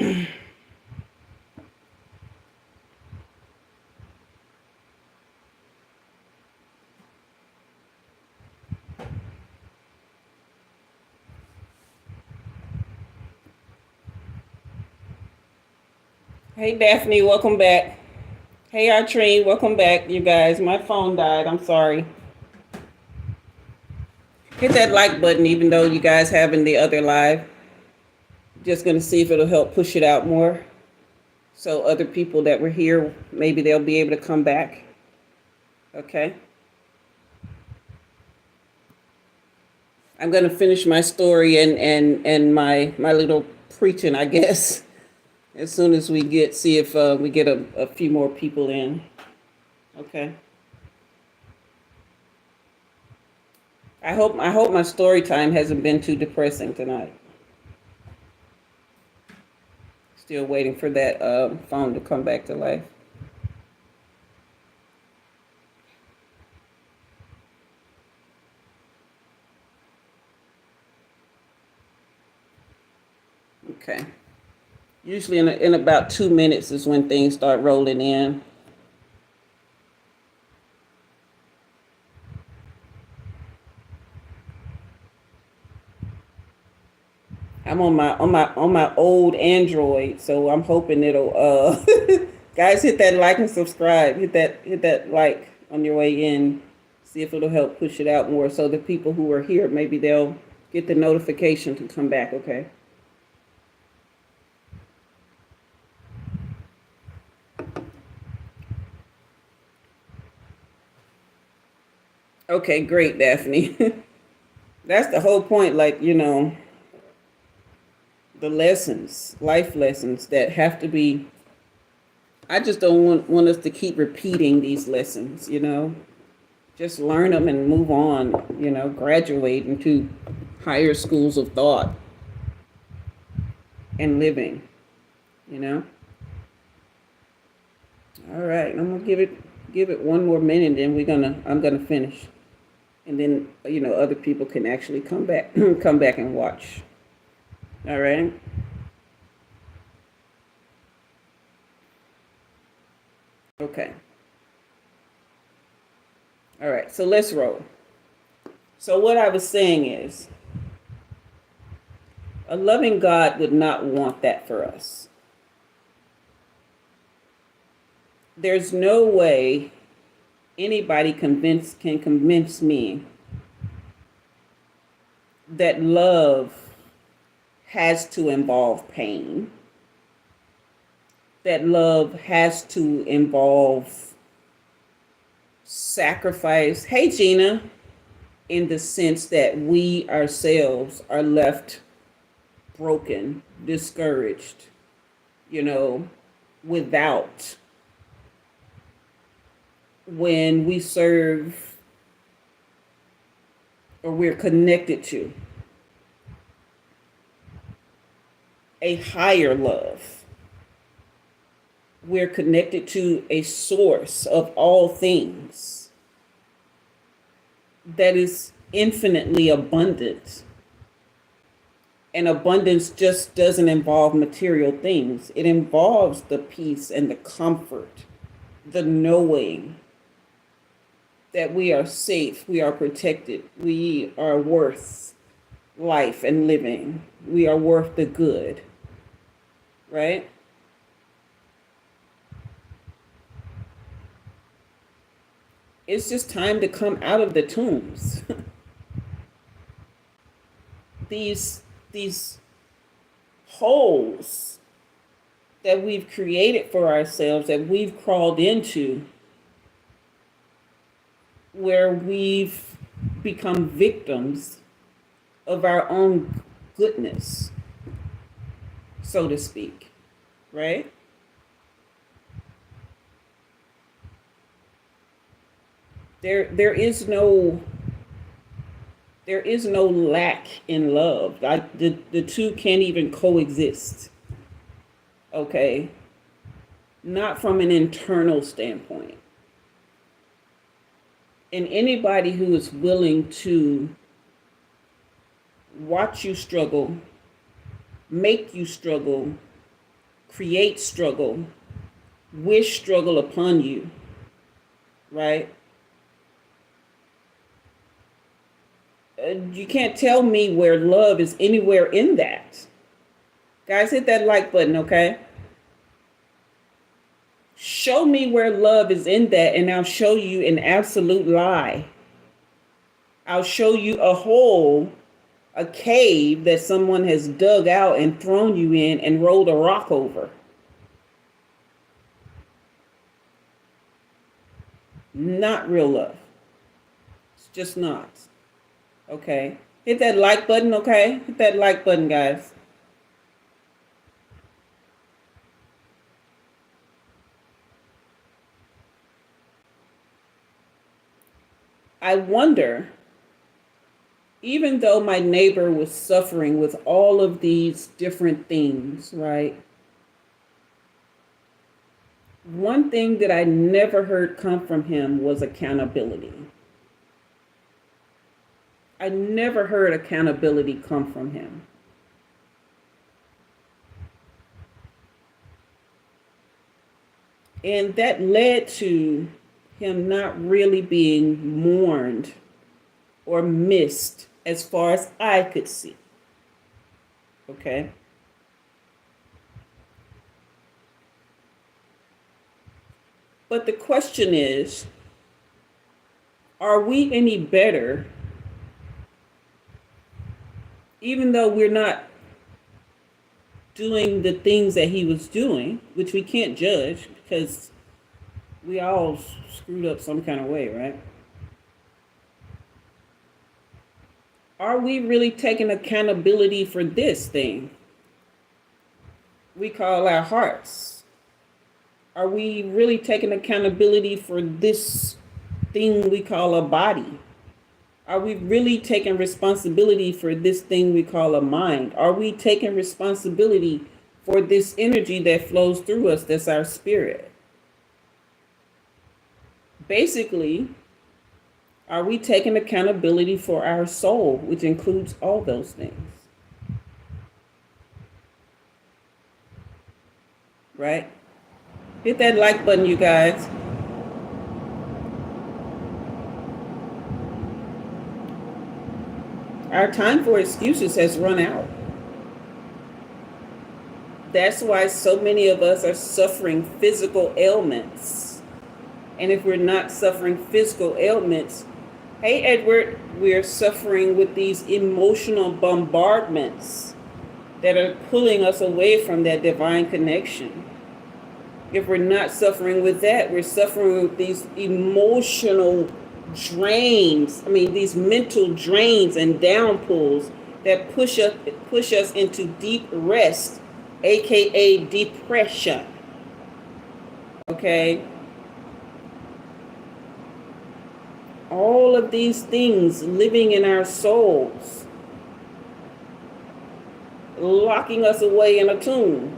Hey Daphne, welcome back. Hey Artrine, welcome back, you guys. My phone died. I'm sorry. Hit that like button, even though you guys having the other live. Just gonna see if it'll help push it out more. So other people that were here, maybe they'll be able to come back. Okay. I'm gonna finish my story and my little preaching, I guess. As soon as we see if we get a few more people in. Okay. I hope my story time hasn't been too depressing tonight. Still waiting for that phone to come back to life. Okay. Usually in about 2 minutes is when things start rolling in. I'm on my old Android, so I'm hoping it'll guys, hit that like and subscribe. Hit that like on your way in. See if it'll help push it out more so the people who are here, maybe they'll get the notification to come back, okay? Okay, great, Daphne. That's the whole point, like, the lessons, life lessons that have to be. I just don't want us to keep repeating these lessons. Just learn them and move on, graduate into higher schools of thought and living. All right, I'm gonna give it one more minute, then I'm gonna finish, and then other people can actually come back come back and watch. All right. Okay. All right. So let's roll. So what I was saying is, a loving God would not want that for us. There's no way anybody can convince me that love has to involve pain, that love has to involve sacrifice. Hey, Gina, in the sense that we ourselves are left broken, discouraged, without, when we serve or we're connected to a higher love. We're connected to a source of all things that is infinitely abundant. And abundance just doesn't involve material things. It involves the peace and the comfort, the knowing that we are safe, we are protected, we are worth life and living, we are worth the good, right? It's just time to come out of the tombs. these holes that we've created for ourselves, that we've crawled into, where we've become victims of our own goodness, so to speak, right? There is no lack in love. Like the two can't even coexist. Okay? Not from an internal standpoint. And anybody who is willing to watch you struggle, make you struggle, create struggle, wish struggle upon you, right? You can't tell me where love is anywhere in that. Guys, hit that like button, okay? Show me where love is in that, and I'll show you an absolute lie. I'll show you a hole, a cave that someone has dug out and thrown you in and rolled a rock over. Not real love. It's just not. Okay? Hit that like button, okay? Hit that like button, guys. I wonder, even though my neighbor was suffering with all of these different things, right? One thing that I never heard come from him was accountability. I never heard accountability come from him. And that led to him not really being mourned or missed as far as I could see. Okay? But the question is, are we any better, even though we're not doing the things that he was doing, which we can't judge because we all screwed up some kind of way, right? Are we really taking accountability for this thing we call our hearts? Are we really taking accountability for this thing we call a body? Are we really taking responsibility for this thing we call a mind? Are we taking responsibility for this energy that flows through us, that's our spirit? Basically, are we taking accountability for our soul, which includes all those things? Right? Hit that like button, you guys. Our time for excuses has run out. That's why so many of us are suffering physical ailments. And if we're not suffering physical ailments, hey, Edward, we're suffering with these emotional bombardments that are pulling us away from that divine connection. If we're not suffering with that, we're suffering with these emotional drains. These mental drains and downpulls that push us into deep rest, aka depression. Okay? All of these things living in our souls, locking us away in a tomb.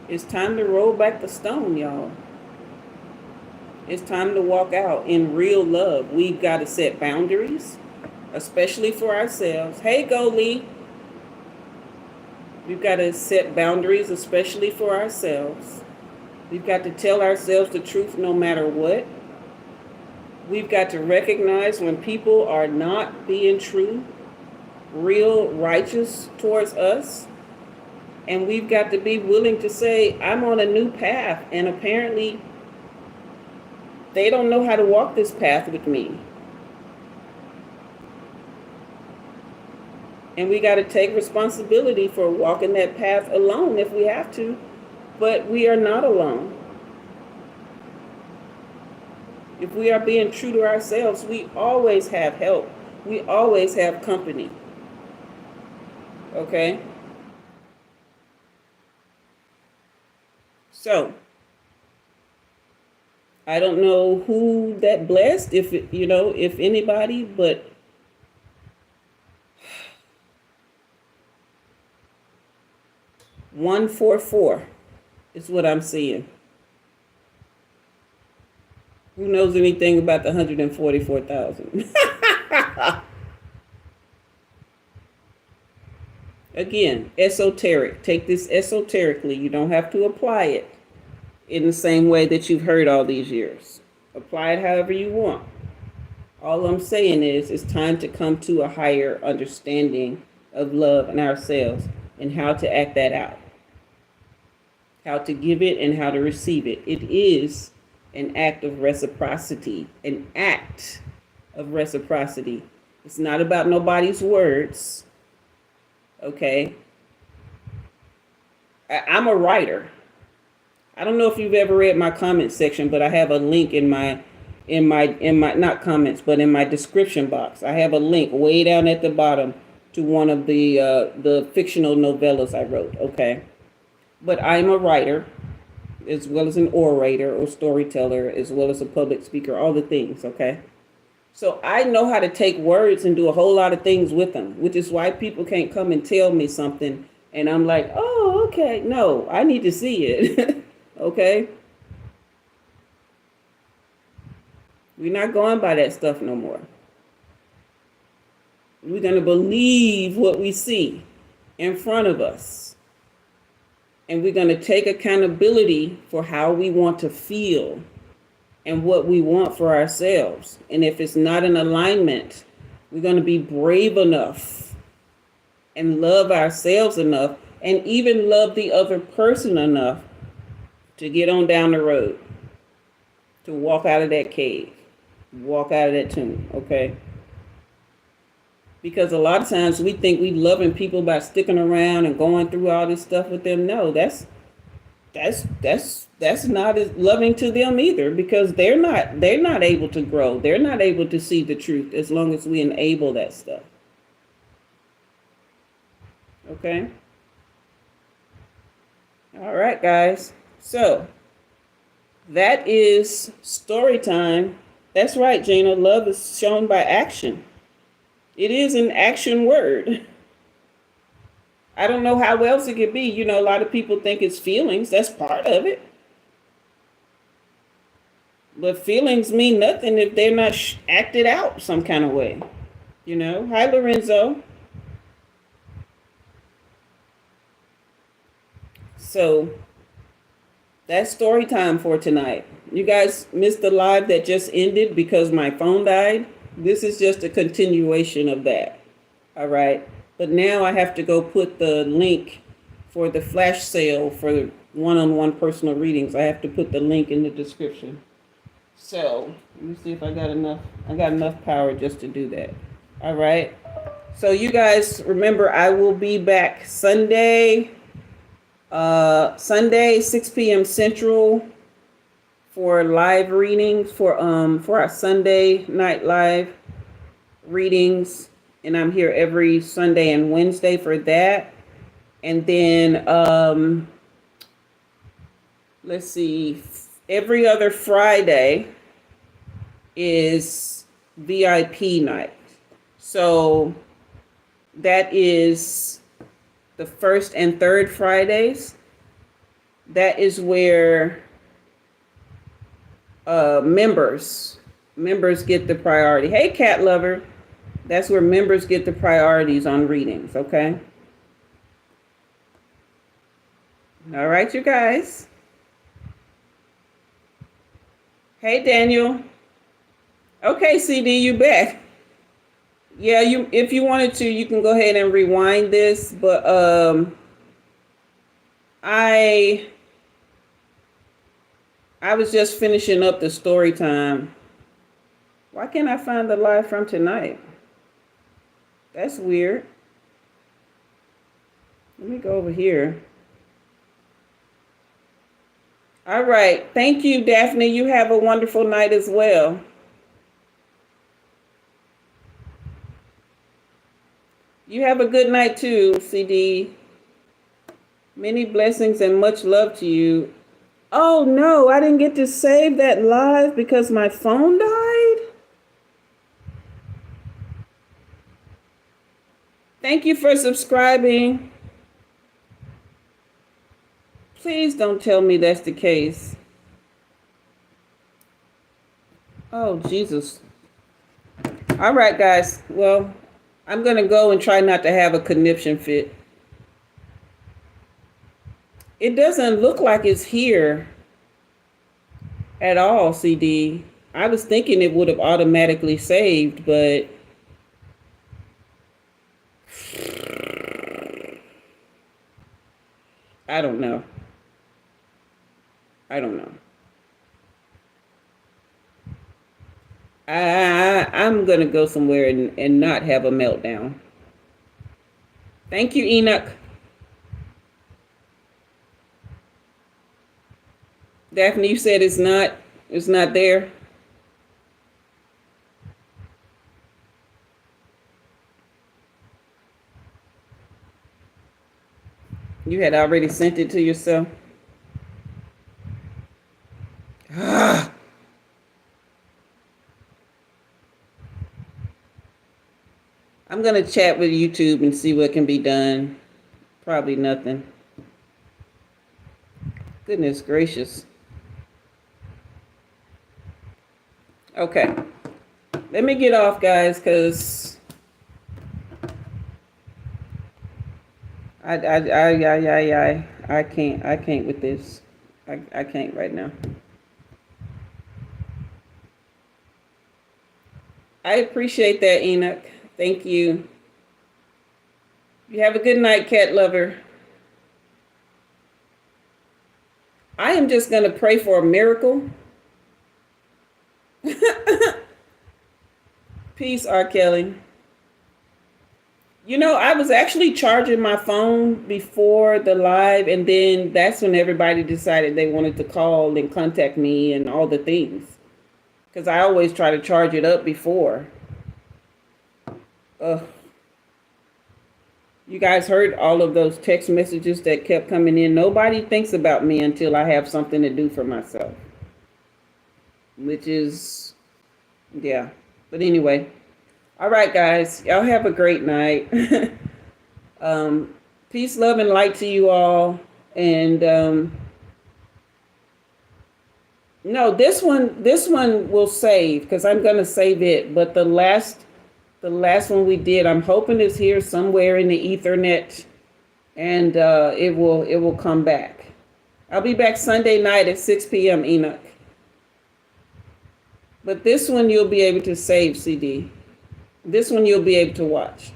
It's time to roll back the stone, y'all. It's time to walk out in real love. We've got to set boundaries, especially for ourselves. Hey, go Lee. We've got to set boundaries, especially for ourselves. We've got to tell ourselves the truth no matter what. We've got to recognize when people are not being true, real, righteous towards us. And we've got to be willing to say, I'm on a new path, and apparently they don't know how to walk this path with me. And we got to take responsibility for walking that path alone if we have to, but we are not alone. If we are being true to ourselves, we always have help. We always have company. Okay? So, I don't know who that blessed, if anybody, but $144 is what I'm seeing. Who knows anything about the 144,000? Again, esoteric. Take this esoterically. You don't have to apply it in the same way that you've heard all these years. Apply it however you want. All I'm saying is it's time to come to a higher understanding of love and ourselves and how to act that out. How to give it and how to receive it. It is an act of reciprocity. An act of reciprocity. It's not about nobody's words. Okay? I'm a writer. I don't know if you've ever read my comment section, but I have a link in my not comments, but in my description box. I have a link way down at the bottom to one of the fictional novellas I wrote. Okay, but I'm a writer, as well as an orator or storyteller, as well as a public speaker. All the things. Okay, so I know how to take words and do a whole lot of things with them, which is why people can't come and tell me something, and I'm like, oh, okay, no, I need to see it. Okay. We're not going by that stuff no more. We're going to believe what we see in front of us. And we're going to take accountability for how we want to feel and what we want for ourselves. And if it's not in alignment, we're going to be brave enough and love ourselves enough and even love the other person enough to get on down the road, to walk out of that cave. Walk out of that tomb, okay? Because a lot of times we think we loving people by sticking around and going through all this stuff with them. No, that's not as loving to them either, because they're not able to grow. They're not able to see the truth as long as we enable that stuff. Okay? All right, guys. So that is story time. That's right, Gina. Love is shown by action. It is an action word. I don't know how else it could be. You know, a lot of people think it's feelings. That's part of it. But feelings mean nothing if they're not acted out some kind of way. You know? Hi, Lorenzo. So that's story time for tonight. You guys missed the live that just ended because my phone died. This is just a continuation of that. All right. But now I have to go put the link for the flash sale for one-on-one personal readings. I have to put the link in the description. So let me see if I got enough. I got enough power just to do that. All right. So you guys remember, I will be back Sunday, 6 p.m. Central for live readings for our Sunday night live readings, and I'm here every Sunday and Wednesday for that. And then let's see, every other Friday is VIP night. So that is the first and third Fridays. That is where members get the priority. Hey, cat lover. That's where members get the priorities on readings, okay? All right, you guys. Hey, Daniel. Okay, CD, you back. Yeah, if you wanted to, you can go ahead and rewind this, but I was just finishing up the story time. Why can't I find the live from tonight? That's weird. Let me go over here. All right. Thank you, Daphne. You have a wonderful night as well. You have a good night too, CD. Many blessings and much love to you. Oh no, I didn't get to save that live because my phone died. Thank you for subscribing. Please don't tell me that's the case. Oh, Jesus. All right, guys. Well, I'm going to go and try not to have a conniption fit. It doesn't look like it's here at all, CD. I was thinking it would have automatically saved, but I don't know. I don't know. I'm going to go somewhere and not have a meltdown. Thank you, Enoch. Daphne, you said it's not there. You had already sent it to yourself. I'm going to chat with YouTube and see what can be done. Probably nothing. Goodness gracious. Okay. Let me get off, guys, because I can't with this. I can't right now. I appreciate that, Enoch. Thank you. You have a good night, cat lover. I am just going to pray for a miracle. Peace, R. Kelly. You know, I was actually charging my phone before the live, and then that's when everybody decided they wanted to call and contact me and all the things. Because I always try to charge it up before. You guys heard all of those text messages that kept coming in. Nobody thinks about me until I have something to do for myself. Which is, yeah. But anyway. All right, guys. Y'all have a great night. Peace, love, and light to you all. And no, this one will save because I'm gonna save it. But the last one we did, I'm hoping it's here somewhere in the Ethernet, and it will come back. I'll be back Sunday night at 6 p.m. Enoch. But this one you'll be able to save, CD. This one you'll be able to watch.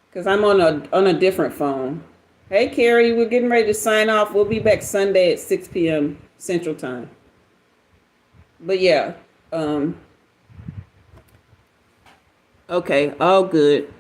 Because I'm on a different phone. Hey, Carrie, we're getting ready to sign off. We'll be back Sunday at 6 p.m. Central Time. But yeah. Okay, all good.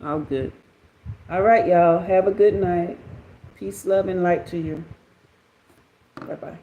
All good. All right, y'all. Have a good night. Peace, love, and light to you. Bye-bye.